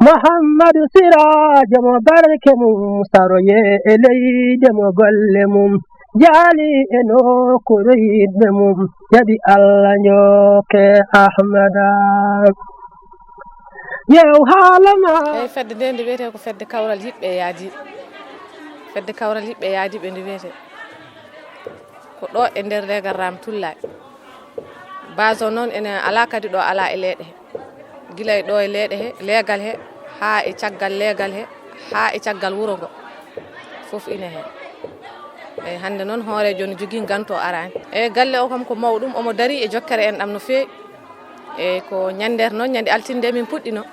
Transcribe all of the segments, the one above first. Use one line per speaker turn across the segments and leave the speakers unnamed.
محمد سراج مبارك مستروي إلي دم قلمم جالي إنو كريد بمم يدي الله نيوك أحمد يو حالما
فد دين دي بيته ko fedde kawral yibbe yaadi fedde kawral yibbe yaadi be ndi wete ko do e der regal ram tullay bazo non ene ala kadi do ala e leede gilay do e leede he legal he ha e ciaggal legal he ha e ciaggal wuro go fof ine he e hande non hoore joni jogi ganto arani e galle o kam ko mawdum omo dari e jokkere en dam no feewi e ko nyander non nyande altinde min puddino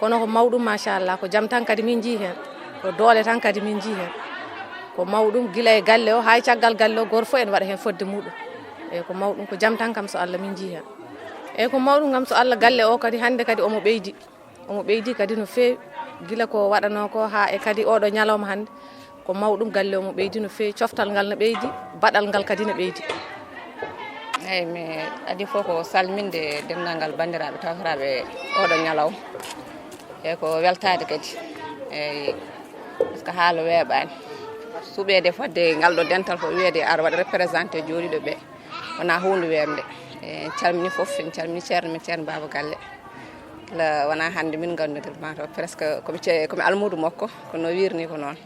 kono ko mawdum machallah ko jam tan kadi min ji hen ko doole tan kadi min ji hen ko mawdum gilay galle o hay ciaggal galle o gor fo en wada hen fodde mudum e ko mawdum ko jam tan kam so Allah min ji hen e ko mawdum ngam so Allah galle o kadi hande kadi omo beydi kadi no feewi gila ko wadano ko ha e kadi odo nyalawma hande ko mawdum galle omo beydi no feewi cioftal ngal no beydi badal ngal kadi no beydi
ay me adi foko salminde dennangal bandirabe tawtarabe odo nyalaw e ko weltade kadi e parce que haalo weebaani suɓeede fodde ngal ɗo dental ko wiyeede ar waɗa représenté jooɗiɗo ɓe wona hunde weemde e calmini fof en calmini ceerno men ceerno baba galle la wona hannde min nganndudir ma to presque komi almudu makko kono wirni ko noon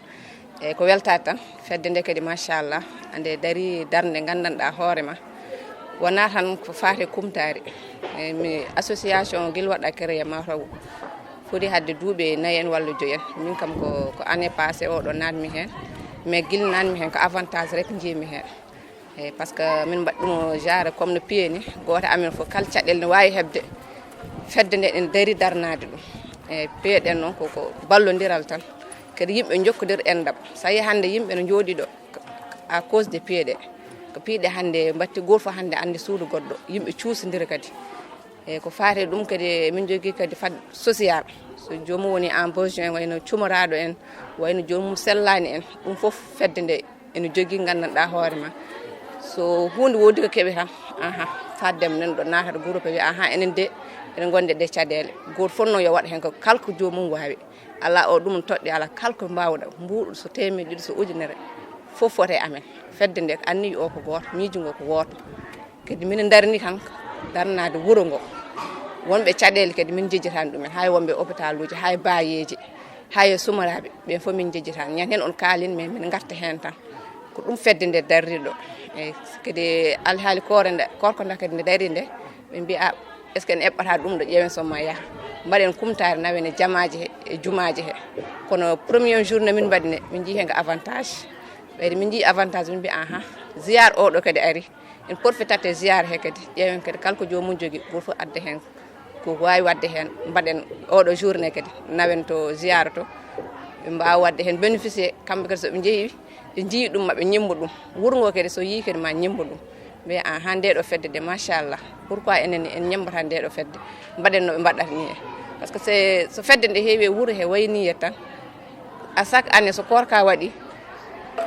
e ko weltade tan fedde nde kadi machallah ande dari darde nganndanɗaa hoore ma wona tan ko faate kumtari mi association gil waɗa créé mataw foti hadde duuɓe 4 en walla 5 en min kam ko année passé o ɗo natmi hen mais gil nanmi hen ko avantage rek jimi hen e par ce que min mbaɗɗumo genre comme no pieni goto amen fof kala caɗele ne wawi hebde fedde nde en dari darnade ɗum e peeɗen noon koko ballodiral tan kadi yimɓe jokkodir endam sa yi hande yimɓe no jooɗi ɗo à cause de piiɗe ko piiɗe hande mbatti goto fof hande andi suudu goɗɗo yimɓe cuusodira kadi e ko faate ɗum kadi min jogui kadi fad social so jomum woni en besoin wayno cumoraɗo en wayno jomum sellani en ɗum foof fedde nde ene jogui gandanɗa hoore ma so hunde wodi ko keeɓi tan faddem nan ɗo natata groupe wi enen de enen gonde de caɗele goto fof no yo waɗa hen ko kala ko jomum wawi ala o ɗum toɗɗi ala kala ko mbawɗa mbuɗo so temedde ɗiɗi so ujunere fof fote amen fedde nde anniyi o ko goto miijo ngo ko woto kadi minen darni tan darnade wuuro ngo wonɓe caɗele kadi min jejjitani ɗumen hay wonɓe hôpital uji hay bayeji hay sumaraɓe ɓen fof min jejjitani ñan hen on kaalin mais min garta hen tan ko ɗum fedde nde darriɗo eyyi kadi alhaali korko nde kadi nde dari nde ɓe mbi est ce que en eɓɓata ɗum ɗo ƴeewen somma yaaha mbaɗen kumtare nawen e jamaji he e jumaji he kono premier journée min mbaɗi nde min jii hen ko avantage ɓayde min jii avantage min mbi ziyare oɗo kadi ari en porfitate ziyare he kadi ƴeewen kadi kala ko jomum jogui goto fof adda hen ko wawi wadde hen mbaɗen oɗo journée kadi nawen to ziyara to ɓe mbawa wadde hen bénéficié kamɓe kadi soɓe jeeyi ɓe jii ɗum maɓe ñimbo ɗum wuuro ngo kadi so yii kadi ma ñimbo ɗum mbiya nde ɗo fedde de machallah pourquoi enen en ñembata nde ɗo fedde mbaɗen noɓe mbaɗata ni par ce que so fedde nde heewi e wuuro he wayni tan à chaque année so korka waɗi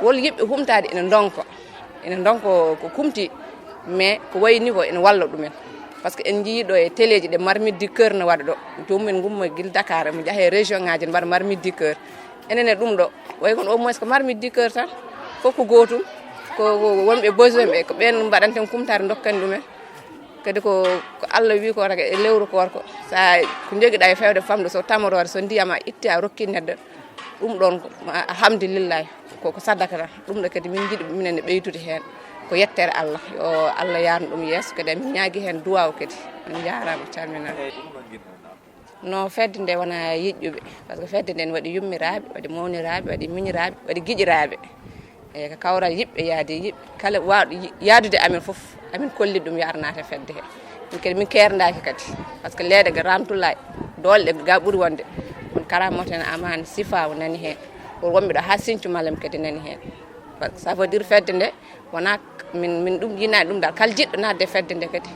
wol yimɓe humtade ene donko ko kumti mais ko wayni ko ene walla ɗumen par ce que en jiiɗo e téléji ɗe marmite du cœur ne waɗa ɗo jomumen gummo guil Dakar mo jaahe région ngaji ne mbaɗa marmite du cœur enene ɗum ɗo way kon au moins ko marmite du cœur tan fof ko gotum ko wonɓe besoin ɓe ko ɓen mbaɗanten kumtare dokkani ɗumen kadi ko Allah wi ko raga e lewru korko sa ko joguiɗa e fewde famde so tamorore so ndiyama itti a rokki neɗɗo ɗum ɗon alhamdulillah koko sadaka tan ɗum ɗo kadi min jiiɗi minen e ɓeydude hen ko yettere Allah yo Allah yarno ɗum yeeso kadi min ñaagui hen duwaw kadi on jarama calminama no fedde nde wona yiƴƴuɓe par ce que fedde nde ne waɗi yummiraɓe waɗi mawniraɓe waɗi miñiraɓe waɗi guiƴiraɓe eyyi ko kawral yiɓɓe yaade yiɓɓe kala wawɗo yaadude amen foof amin kolli ɗum yo ar naata fedde he min kadi min kerdaki kadi par ce que leede ga ramtullayi doole ɗe ga ɓuuri wonde on karamoten amani sifawo nani hen pour wonɓe ɗo ha Sinthiou Malem kadi nani hen par ce que ça veut dire fedde nde wona min ɗum yinani ɗum dal kala jiɗɗo nadde fedde nde kadi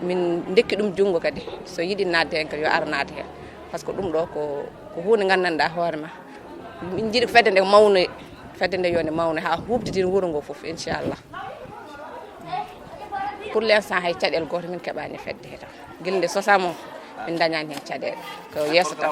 min dekki ɗum junggo kadi so yiiɗi nadde hen kadi yo ar naata hen par ce que ɗum ɗo ko hunde gandanɗa hoore ma min jiiɗi fedde nde mawnoye fedde nde yonde mawno ha hubdidin wuuro ngo foof inchallah pour l'instant hay caɗele goto min keɓani fedde he tan guilde sosamo min dañani hen caɗele ko yesso tan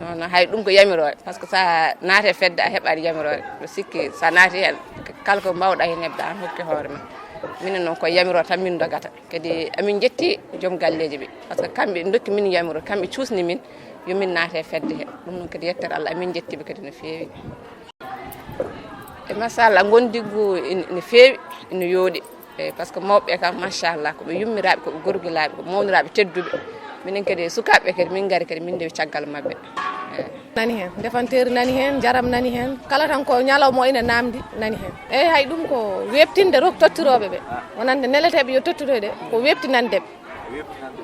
non hay ɗum ko yamirore par ce que sa naate fedde a heɓat yamirore ɗo sikki sa naati hen kala ko mbawɗa hen hebde an hokki hoore ma minen noon koye yamirore tan min dogata kadi amin jetti joom galleji ɓe par ce que kamɓe dokki min yamirore kamɓe cuusni min yomin naate fedde he ɗum noon kadi yettere Allah amin jettiɓe kadi no feewi e machallah gondiggu ene feewi ene yooɗi e par ce que mawɓe kam machallah koɓe yummiraɓe koɓe gorguilaɓe ko mawniraɓe tedduɓe minen kadi sukaɓe kadi min gari kadi min dewi caggal mabɓe nani hen defanteri nani hen jaram nani hen kala tan ko ñalawma ina namdi nani hen eyyi hay ɗum ko webtinde rok tottiroɓe ɓe wonande neleteɓe yo tottiroyde ko webtinandeɓe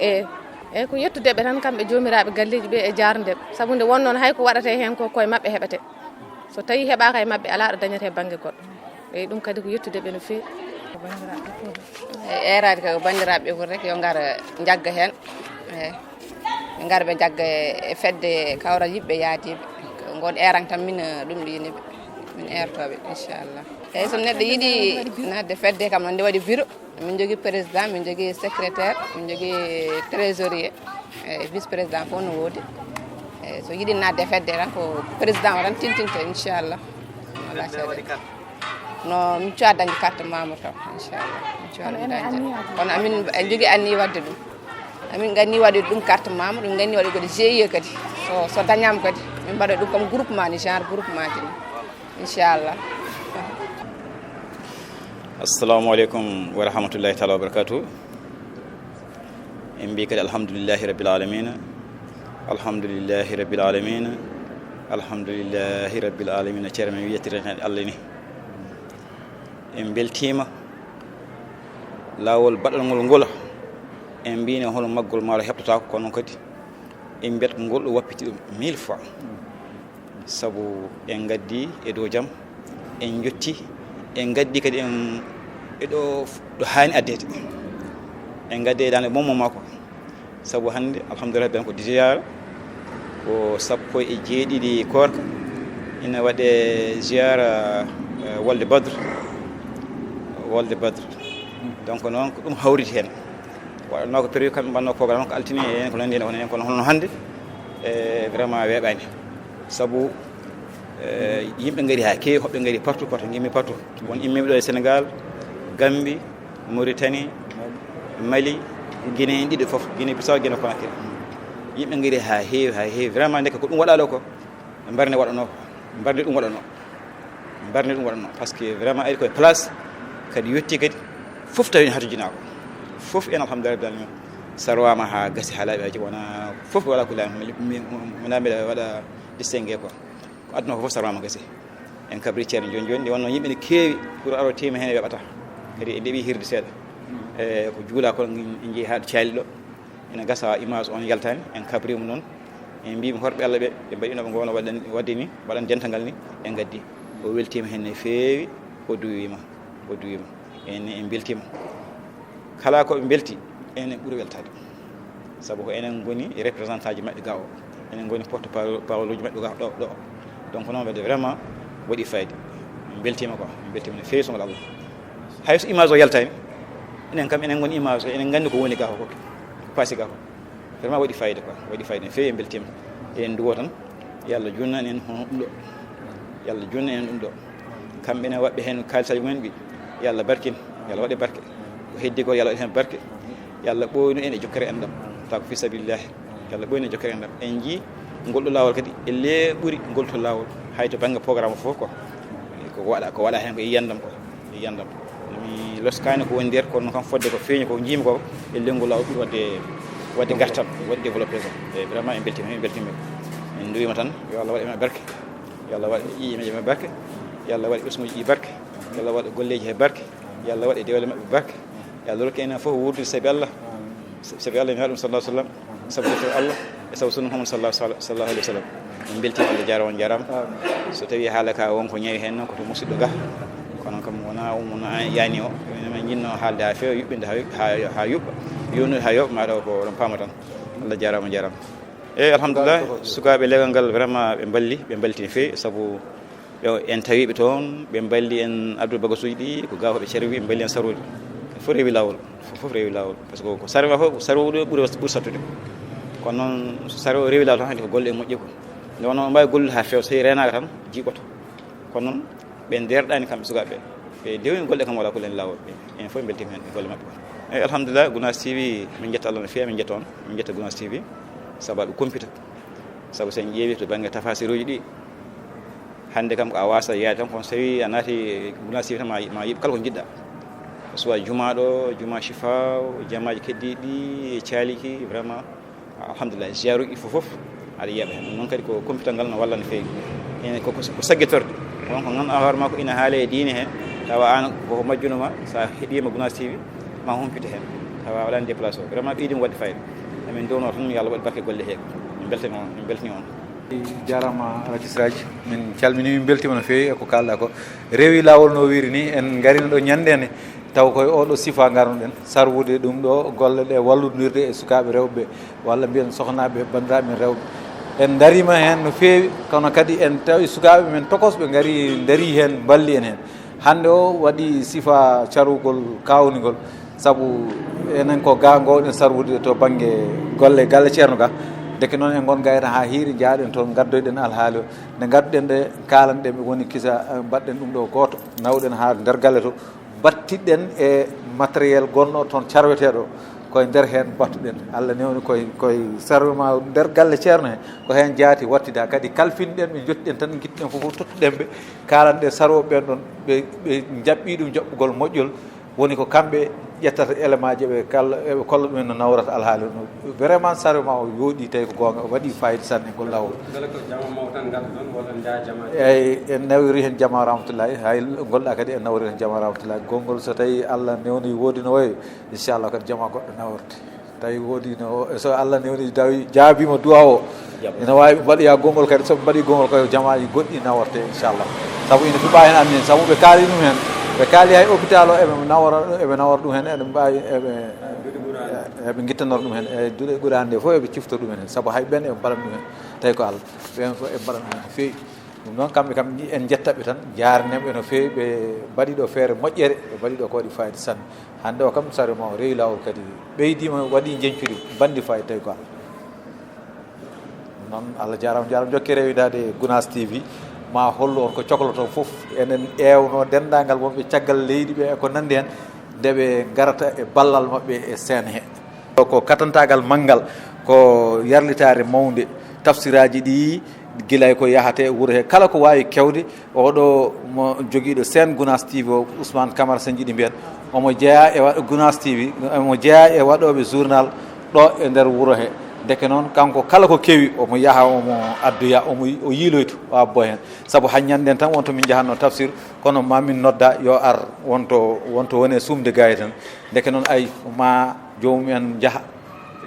eyyi ko yettudeɓe tan kamɓe jomiraɓe galleji ɓe e jardeɓe saabu nde wonnoon hay ko waɗate hen ko koye mabɓe heɓete so tawi heɓaka e mabɓe ala ɗo dañete banggue goɗɗo eyyi ɗum kadi ko yettudeɓe no fewi erade ko bandiraɓe ko rek yo gara jagga hen eyyi ɓe gara ɓe jagga e fedde kawral yiɓɓe yaadiɓe gon eran tan min ɗum ɗo yiniɓe min ertoɓe inchallah eyyi so neɗɗo yiiɗi nadde fedde kam noon nde waɗi bureau min jogui président min jogui secrétaire min jogui trésorier e vice président fof no woodi eyyi so yiiɗi nadde fedde tan ko président o tan tintinta inchallah wala seeɗa no min cuwa dañde carte membre taw inchallah min cuwa dañde kono amin en jogui anni wadde ɗum amin ganni waɗde ɗum carte membre min ganni waɗde kadi GIE kadi so dañama kadi min mbaɗa ɗum comme groupement ni genre groupement tini inchallah
assalamu aleykum wa rahmatullahi taala wa barakatuh en mbi kadi alhamdulillahi rabbil alamin alhamdulillahi rabbil alamin alhamdulillahi rabbil alamin ceerno men wiyettiren hen Allah ni en beltima lawol baɗalngol ngol en mbino hono maggol maaro heɓtata ko kono kadi en mbiyat ngol ɗo wappiti ɗum 1000 fois sabu en gaddi e dow jaam en jotti en gaddi kadi en eɗo ɗo hani addede en gaddi e dande mommo makko sabu hande alhamdulillah ben ko ziyara ko 17 korka ina waɗe ziyara wolde badre donc noon ko ɗum hawriti hen waɗanno ko période kamɓe mbanno programme ko altini en ko nandi en kono hono hande vraiment weeɓani sabu yimɓe ngari ha kewi hoɓɓe ngari partout gimmi partout won immiɓe ɗo e Sénégal Gambie Mauritanie Mali Guinée en ɗiɗo foof Guinée Bissau Guinée Conakry yimɓe ngari ha heewi vraiment ndeke ko ɗum waɗalo ko mbarne waɗano mbarne ɗum waɗano par ce que vraiment ari koye place kadi yetti kadi fof tawi hato jinako fof en alhamdulillah rabbil alamin sarwama ha gasi ha laaɓi haji wona fof wala ko laami mina mbiɗa waɗa distingué quoi ko aduna ko fof sarwama gasi en kabri ceerno joni nde wonno yimɓe ne keewi pour aro tema hen e weɓata kadi e ndeeɓi hirde seeɗa e ko juula ko en jeeyi haɗo caali ɗo ene gasa image on yaltani en kabrima noon en mbimi horɓe Allah ɓe ɓe mbaɗinoɓe gono wadde ni waɗan dental ni en gaddi o weltima hen no feewi o duwima en beltima kala ko ɓe belti enen ɓuuri weltade sabu ko enen goni e représentant ji maɓɓe ga o enen goni porte parole uji maɓɓe ga ɗo donc noon wadde vraiment waɗi fayde en beltima no feewi sogol Allah hayso image o yaltani enen kam enen goni image o enen gandi ko woni ga ko paasi ga ko vraiment waɗi fayde no feewi en beltima eɗen duwo tan yo Allah junnan en hono ɗum ɗo kamɓene waɓɓe hen kalisaji mumen ɓi yo Allah barkin yo Allah waɗe barke ko heddi ko yo Allah waɗe hen barke yo Allah ɓoynu en e jokkere enɗam taw ko fi sabilillah yo Allah ɓoynu e jokkere enɗam en jii ngolɗo lawol kadi e leɓuri ngolto lawol hayto banggue programme fof ko waɗa hen ko yiyandam mi loskani ko woni nder kono kam fodde ko feeñi ko jiimi ko e lengol lawol ɓuuri wadde gartam wadde développé ko e vraiment en beltima en duwima tan yo Allah waɗe men barke yo Allah waɗe ƴiƴe men barke yo Allah waɗe ɓesguji ɗi barke yo Allah waɗe golleji he barke yo Allah waɗe dewle mabɓe barke yo Allah rokki enen fof wurde sabi Allah mi haɗum sallallahu alaihi wasallam sabu defte Allah e sabu sunna Muhammad sallallahu alaihi wasallam min beltima Allah jarama so tawi haala ka wonko ñawi hen noon koto musidɗo ga kono kam wona umno yani o min jinno haalde ha feewa yuɓɓinde ha yuɓɓa yewnude ha yoɓa maɗa ko ɗon paama tan Allah jarama eyyi alhamdulillah sukaɓe legal ngal vraiment ɓe balli ɓe balliti no fewi saabu ɓe en tawiɓe toon ɓe balli en Abdoul Bagasuji ɗi ko gawa ɓe cerwi ɓe balli en sarwude fof rewi lawol fof rewi lawol par ce que ko sarwa fof sarwude ɓuuri sattude kono noon so sarwa rewi lawol tan hande ko golle e moƴƴi ko nde wonno mbawi gollude ha fewa so tawi renaka tan jiiɓoto kono noon ɓe nderɗani kamɓe sukaɓe ɓe dewni golle kam wala ko len lawol en fof beltima hen e golle mabɓe eyyi alhamdulillah Gounass TV min jetta Allah no fewi min jetta on min jetta Gounass TV sababu kompita sabu sen ƴeewi to banggue tafasiruji ɗi hande kam ko a wasa yaade tan kono so tawi a naati Gounass TV tan ma yiiɓ kala ko jiɗɗa soit jumaɗo juma chifa jamaji keddiɗi caaliki vraiment alhamdulillah ziaruji fof aɗa yiyaɓa hen noon kadi ko computal ngal no walla no fewi ene ko sagguitorde won ko ganduɗa hoore ma ko ina haale e diine he tawa an koko majjunoma sa heeɗima Gounass TV ma humpita hen tawa waɗani déplacé o vraiment ɓeydima wadde fayida emin downo tan yo Allah waɗi barke golle he min beltani on
jarama rakisraji min calmini min beltima no fewi eko kalɗa ko rewi lawol no wiiri ni en garino ɗo ñandede taw koye oɗo sifa garnoɗen sarwude ɗum ɗo golle ɗe wallodirde e sukaɓe rewɓe walla mbiyen sohnaɓe bandiraɓe men rewɓe en darima hen no fewi kono kadi en tawi sukaɓe men tokosɓe gari daari hen balli en hen hande o waɗi sifa carugol kawnigol saabu enen ko ga gowɗen sarwude to banggue golle galle ceerno ga deke noon en gon gayta ha hiiri jaaɗen toon gaddoyɗen alhaali o nde gadduɗen ɗe kalanɗe ɓe woni kisa mbaɗɗen ɗum ɗo goto nawɗen ha nder galle to battiɗen e matériel gonɗo toon carweteɗo koye nder hen battuɗen Allah newni koye sarwema nder galle ceerno he ko hen jaati wattida kadi kalfinɗen ɓe jottiɗen tan guittuɗen foof tottuɗen ɓe kalanɗe sarwoɓe ɓen ɗon ɓe jaɓɓi ɗum jaɓɓugol moƴƴol woni ko kamɓe ƴettata élément ji ɓe kolla ɗumen no nawrata alhaali no vraiment sarwema o yooɗi tawi ko gonga o waɗi fayida sanne ngol lawol eyyi en nawiri hen jama rahmatullahi hay golɗa kadi en nawri hen jama rahmatullahi gongol so tawi Allah newni woodi no wayi inchallah kadi jama goɗɗo nawrte tawi woodi no so Allah newni tawi jaabima duwa o ene wawi mbaɗoya gongol kadi soɓe mbaɗi gongol koye jamaji goɗɗi nawrte inchallah saabu ina fuɓa hen anni saabu ɓe kaali ɗum hen ɓe kaali hay hôpital o eɓe nawra ɗum hen eɗen mbawi eɓe guittanora ɗum hen e duuɗe ɓuurande nde fof eɓe cifta ɗum hen saabu hay ɓen eɓe mbaɗan ɗum hen tawi ko Allah ɓen fof eɓe mbaɗan ɗum hen no fewi ɗum noon kamɓe kam en jettaɓe tan jarneɓe no fewi ɓe mbaɗi ɗo feere moƴƴere ɓe mbaɗi ɗo ko waɗi fayida sanne hande o kam sarema o rewi lawol kadi ɓeydima waɗi jencudi bandi fayida tawi ko Allah noon Allah jarama jokki rewidade Gounass TV ma hollu on ko cohloto fof enen ƴewno dendagal wonɓe caggal leydi ɓe e ko nandi hen ndeɓe garata e ballal mabɓe e scène he ko katantagal manggal ko yarlitare mawde tafsiraji ɗi guilay ko yahate wuuro he kala ko wawi kewde oɗo mo joguiɗo scène Gounass TV o Ousmane Camara sen jiiɗi mbiyen omo jeeya e waɗo Gounass TV omo jeeya e waɗoɓe journal ɗo e nder wuuro he deke noon kanko kala ko kewi omo yaaha omo addoya o yiiloyto o abbo hen saabu haññanden tan wonto min jahanno tafsir kono mamin nodda yo ar wonto woni sumde gaye tan deke noon ay ma jomum en jaaha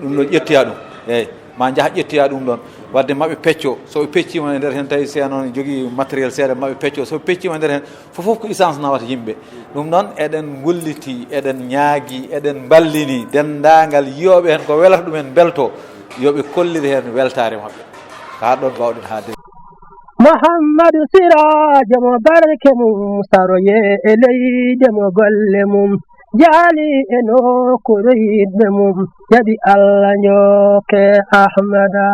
ɗum ɗon ƴettoya ɗum eyyi ma jaaha ƴettoya ɗum ɗon wadde maɓe pecco soɓe peccima e nder hen tawi se noon jogui matériel seeɗa maɓe pecco soɓe peccima e nder hen fofof ko essence nawata yimɓe ɗum noon eɗen golliti eɗen ñaagui eɗen ballini dendagal yiyoɓe hen ko welata ɗumen belto yoɓe kolliri hen weltare mabɓe ha ɗon bawɗen haade
Muhammadu Sirajo mo barke mum saroye e leyde mo golle mum jaali e nokkuure yiɗɓe mum jaɓi Allah njokke Ahmada